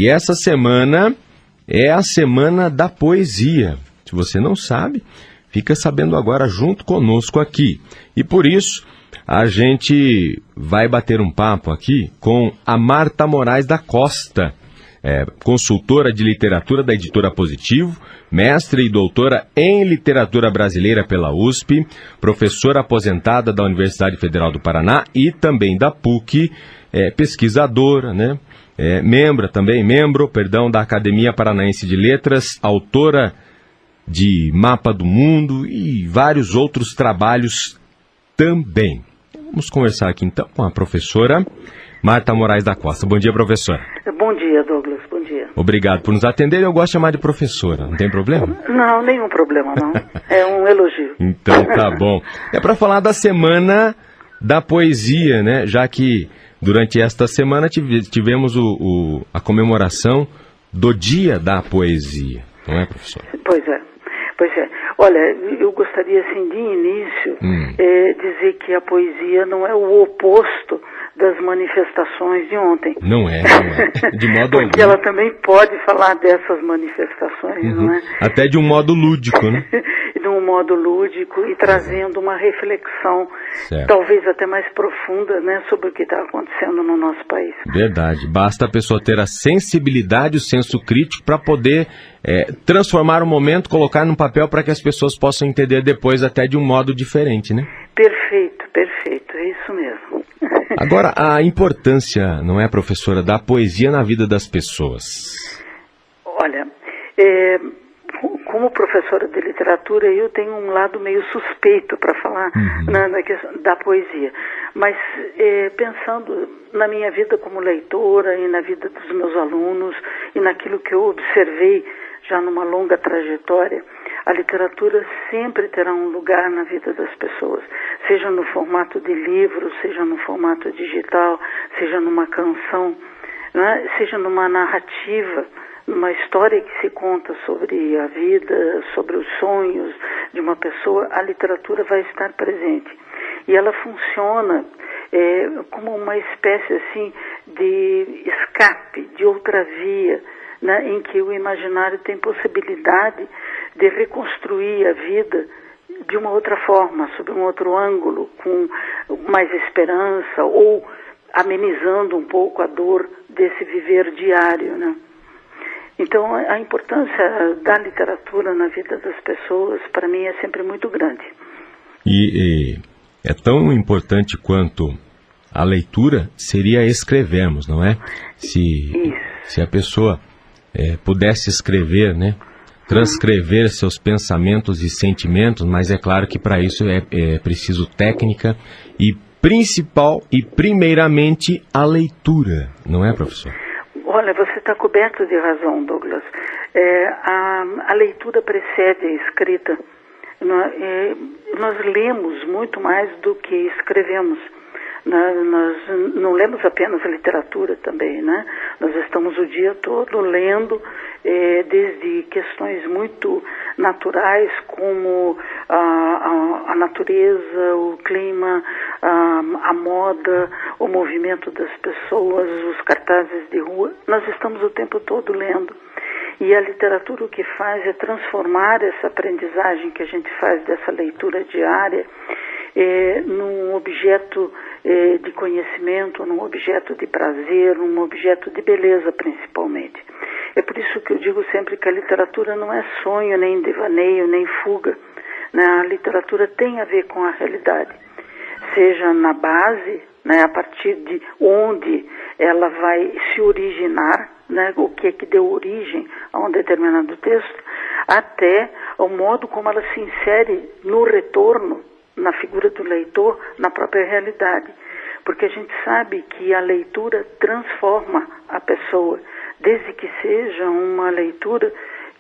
E essa semana é a Semana da Poesia. Se você não sabe, fica sabendo agora junto conosco aqui. E por isso, a gente vai bater um papo aqui com a Marta Moraes da Costa, consultora de literatura da Editora Positivo, mestre e doutora em literatura brasileira pela USP, professora aposentada da Universidade Federal do Paraná e também da PUC, pesquisadora, né? Membro da Academia Paranaense de Letras, autora de Mapa do Mundo e vários outros trabalhos também. Vamos conversar aqui então com a professora Marta Moraes da Costa. Bom dia, professora. Bom dia, Douglas. Bom dia. Obrigado por nos atender. Eu gosto de chamar de professora. Não tem problema? Não, nenhum problema, não. É um elogio. Então tá bom. É para falar da Semana da Poesia, né? Já que durante esta semana tivemos a comemoração do Dia da Poesia. Não é, professora? Pois é. Olha, eu gostaria, assim, de início, dizer que a poesia não é o oposto das manifestações de ontem. Não é. De modo algum. Porque ela também pode falar dessas manifestações, não é? Até de um modo lúdico, né? De um modo lúdico e trazendo uma reflexão, certo, talvez até mais profunda, né, sobre o que está acontecendo no nosso país. Verdade. Basta a pessoa ter a sensibilidade, o senso crítico para poder transformar o momento, colocar no papel para que as pessoas possam entender depois até de um modo diferente, né? Perfeito. É isso mesmo. Agora, a importância, não é, professora, da poesia na vida das pessoas? Olha, como professora de literatura, eu tenho um lado meio suspeito para falar na questão da poesia. Mas pensando na minha vida como leitora e na vida dos meus alunos e naquilo que eu observei já numa longa trajetória, a literatura sempre terá um lugar na vida das pessoas, seja no formato de livro, seja no formato digital, seja numa canção, né? Seja numa narrativa, numa história que se conta sobre a vida, sobre os sonhos de uma pessoa, a literatura vai estar presente. E ela funciona como uma espécie assim de escape, de outra via, né, em que o imaginário tem possibilidade de reconstruir a vida de uma outra forma, sob um outro ângulo, com mais esperança ou amenizando um pouco a dor desse viver diário, né? Então, a importância da literatura na vida das pessoas, para mim, é sempre muito grande. E é tão importante quanto a leitura seria escrevermos, não é? Se a pessoa pudesse escrever, né? Transcrever seus pensamentos e sentimentos, mas é claro que para isso é preciso técnica e primeiramente a leitura, não é, professor? Olha, você está coberto de razão, Douglas. A leitura precede a escrita. Nós lemos muito mais do que escrevemos. Nós não lemos apenas a literatura também, né? Nós estamos o dia todo lendo, desde questões muito naturais como a natureza, o clima, a moda, o movimento das pessoas, os cartazes de rua. Nós estamos o tempo todo lendo. E a literatura o que faz é transformar essa aprendizagem que a gente faz dessa leitura diária num objeto de conhecimento, num objeto de prazer, num objeto de beleza principalmente. É por isso que eu digo sempre que a literatura não é sonho, nem devaneio, nem fuga, né? A literatura tem a ver com a realidade, seja na base, né, a partir de onde ela vai se originar, né, o que é que deu origem a um determinado texto, até o modo como ela se insere no retorno, na figura do leitor, na própria realidade. Porque a gente sabe que a leitura transforma a pessoa, desde que seja uma leitura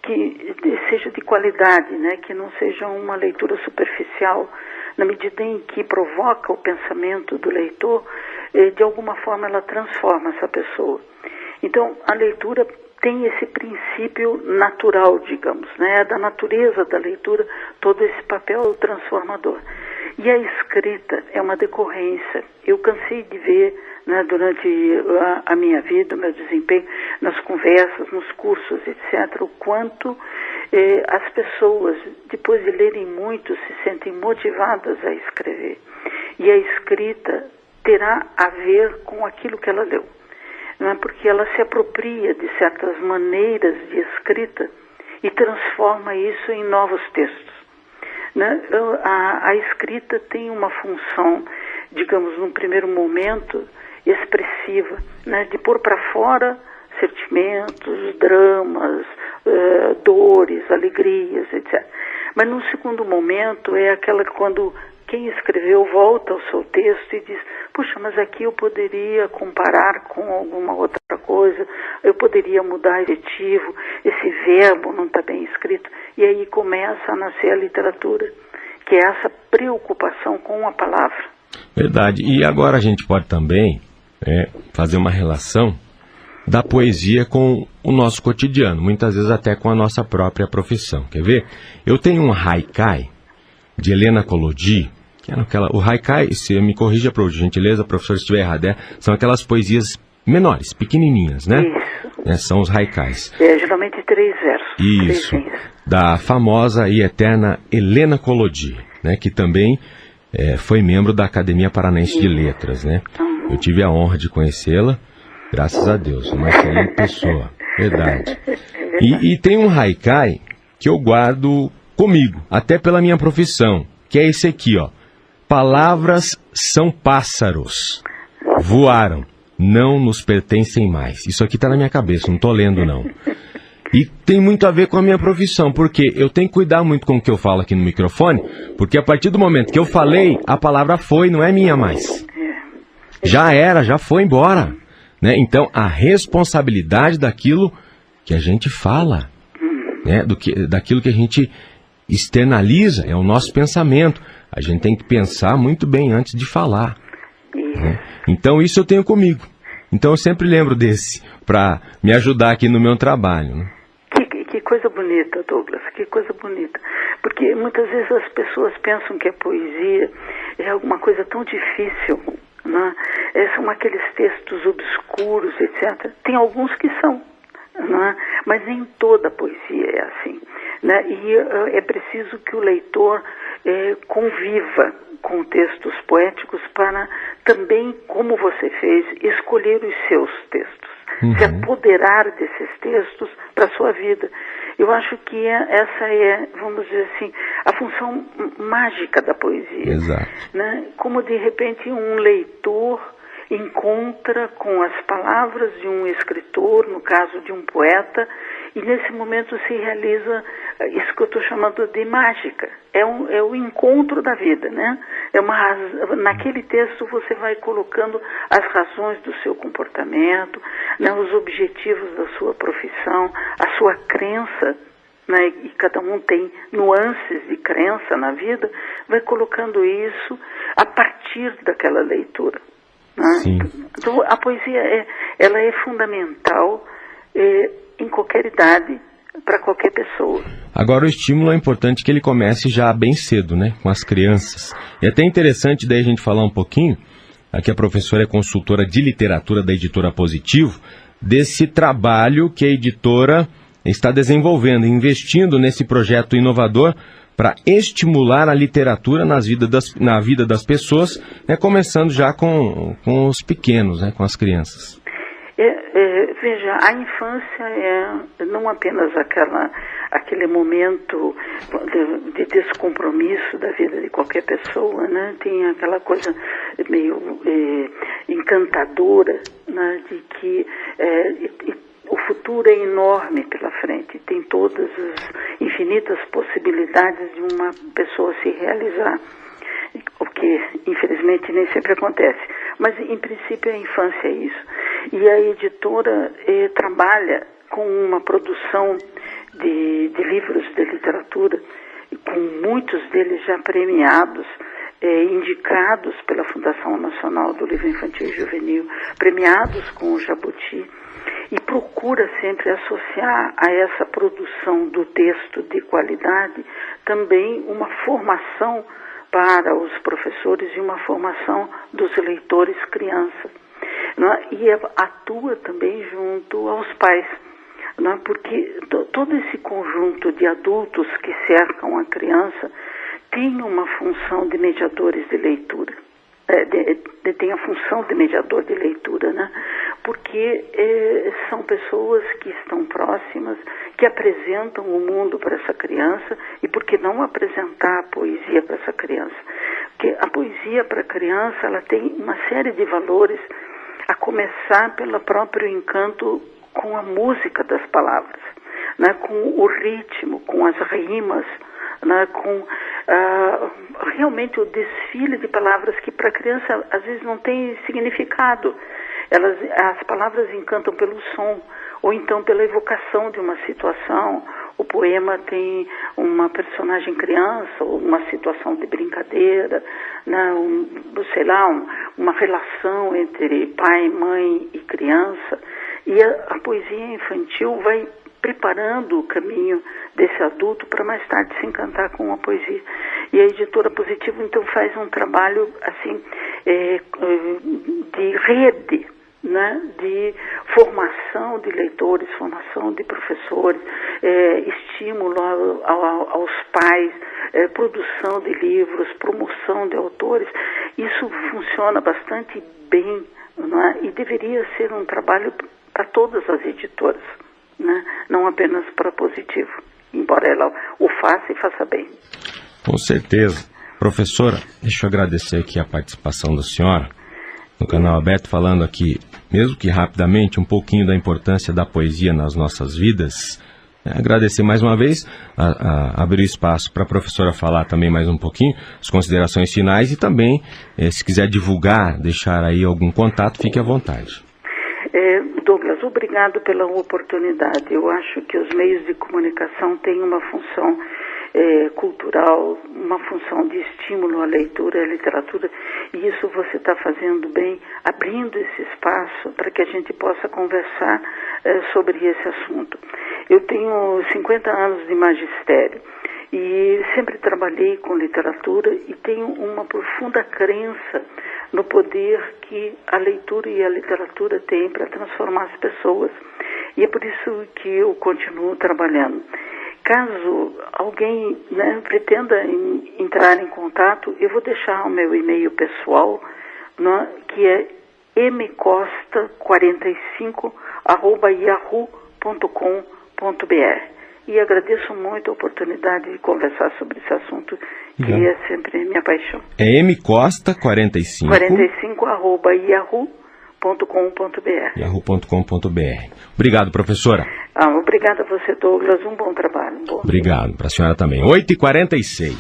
que seja de qualidade, né? Que não seja uma leitura superficial, na medida em que provoca o pensamento do leitor, de alguma forma ela transforma essa pessoa. Então, a leitura tem esse princípio natural, digamos, né? É da natureza da leitura todo esse papel transformador. E a escrita é uma decorrência. Eu cansei de ver, né, durante a minha vida, o meu desempenho, nas conversas, nos cursos, etc., o quanto as pessoas, depois de lerem muito, se sentem motivadas a escrever. E a escrita terá a ver com aquilo que ela leu. Não é? Porque ela se apropria de certas maneiras de escrita e transforma isso em novos textos. Né? A escrita tem uma função, digamos, num primeiro momento, expressiva, né? De pôr para fora sentimentos, dramas, dores, alegrias, etc. Mas num segundo momento é aquela quando quem escreveu volta ao seu texto e diz, puxa, mas aqui eu poderia comparar com alguma outra coisa, eu poderia mudar adjetivo, esse verbo não está bem escrito, e aí começa a nascer a literatura, que é essa preocupação com a palavra. Verdade. E agora a gente pode também fazer uma relação da poesia com o nosso cotidiano, muitas vezes até com a nossa própria profissão. Quer ver? Eu tenho um haikai de Helena Collodi, que é o haikai, se me corrija por gentileza, professor, se estiver errado, são aquelas poesias menores, pequenininhas, né? Isso. São os haikais. Geralmente 3 versos. Isso. 3 linhas. Da famosa e eterna Helena Collodi, né? Que também foi membro da Academia Paranaense de Letras, né? Eu tive a honra de conhecê-la, graças a Deus, uma excelente pessoa, verdade. E tem um haikai que eu guardo comigo, até pela minha profissão, que é esse aqui, ó. Palavras são pássaros, voaram, não nos pertencem mais. Isso aqui está na minha cabeça, não estou lendo não. E tem muito a ver com a minha profissão, porque eu tenho que cuidar muito com o que eu falo aqui no microfone, porque a partir do momento que eu falei, a palavra foi, não é minha mais. Já era, já foi embora. Né? Então, a responsabilidade daquilo que a gente fala, né? Daquilo que a gente externaliza, é o nosso pensamento. A gente tem que pensar muito bem antes de falar. Né? Então, isso eu tenho comigo. Então, eu sempre lembro desse, para me ajudar aqui no meu trabalho. Né? Que coisa bonita, Douglas, que coisa bonita. Porque muitas vezes as pessoas pensam que a poesia é alguma coisa tão difícil, né? São aqueles textos obscuros, etc. Tem alguns que são, né? Mas nem toda a poesia é assim. Né? E é preciso que o leitor conviva com textos poéticos para também, como você fez, escolher os seus textos. Se apoderar desses textos para a sua vida. Eu acho que essa é, vamos dizer assim, a função mágica da poesia. Exato. Né? Como, de repente, um leitor encontra com as palavras de um escritor, no caso de um poeta, e nesse momento se realiza isso que eu estou chamando de mágica. É o encontro da vida, né? Naquele texto você vai colocando as razões do seu comportamento, né, os objetivos da sua profissão, a sua crença, né, e cada um tem nuances de crença na vida, vai colocando isso a partir daquela leitura. Sim. Então, a poesia ela é fundamental em qualquer idade, para qualquer pessoa. Agora, o estímulo é importante que ele comece já bem cedo, né, com as crianças. E é até interessante daí a gente falar um pouquinho, aqui a professora é consultora de literatura da editora Positivo, desse trabalho que a editora está desenvolvendo, investindo nesse projeto inovador para estimular a literatura na vida das pessoas, né, começando já com os pequenos, né, com as crianças. Veja, a infância é não apenas aquele momento de descompromisso da vida de qualquer pessoa, né? Tem aquela coisa meio encantadora, né? De que o futuro é enorme pela frente, tem todas as infinitas possibilidades de uma pessoa se realizar, o que infelizmente nem sempre acontece, mas em princípio a infância é isso. E a editora trabalha com uma produção de livros de literatura, com muitos deles já premiados, indicados pela Fundação Nacional do Livro Infantil e Juvenil, premiados com o Jabuti, e procura sempre associar a essa produção do texto de qualidade também uma formação para os professores e uma formação dos leitores criança, né? E atua também junto aos pais, né? Porque todo esse conjunto de adultos que cercam a criança tem uma função de mediadores de leitura. Tem a função de mediador de leitura, né? Porque são pessoas que estão próximas, que apresentam o mundo para essa criança, e por que não apresentar a poesia para essa criança? Porque a poesia para a criança, ela tem uma série de valores, a começar pelo próprio encanto com a música das palavras, né? Com o ritmo, com as rimas, né? Com realmente o desfile de palavras que para a criança às vezes não tem significado. As palavras encantam pelo som, ou então pela evocação de uma situação. O poema tem uma personagem criança, ou uma situação de brincadeira, né? Uma relação entre pai, mãe e criança. E a poesia infantil vai preparando o caminho desse adulto para mais tarde se encantar com a poesia. E a Editora Positivo, então, faz um trabalho, assim, de rede, né, de formação de leitores, formação de professores, estímulo aos pais, produção de livros, promoção de autores. Isso funciona bastante bem, né, e deveria ser um trabalho para todas as editoras, né, não apenas para Positivo, embora ela o faça e faça bem. Com certeza. Professora, deixa eu agradecer aqui a participação da senhora no Canal Aberto, falando aqui, mesmo que rapidamente, um pouquinho da importância da poesia nas nossas vidas. Agradecer mais uma vez, abrir espaço para a professora falar também mais um pouquinho, as considerações finais, e também, se quiser divulgar, deixar aí algum contato, fique à vontade. Douglas, obrigado pela oportunidade. Eu acho que os meios de comunicação têm uma função cultural, uma função de estímulo à leitura e à literatura, e isso você está fazendo bem, abrindo esse espaço para que a gente possa conversar sobre esse assunto. Eu tenho 50 anos de magistério e sempre trabalhei com literatura e tenho uma profunda crença no poder que a leitura e a literatura têm para transformar as pessoas, e é por isso que eu continuo trabalhando. Caso alguém, né, pretenda entrar em contato, eu vou deixar o meu e-mail pessoal, né, que é mcosta45@yahoo.com.br. E agradeço muito a oportunidade de conversar sobre esse assunto, que é sempre minha paixão. É mcosta45. 45@yahoo.com.br. yahoo.com.br. Obrigado, professora. Obrigada a você, Douglas. Um bom trabalho. Obrigado. Para a senhora também. 8h46.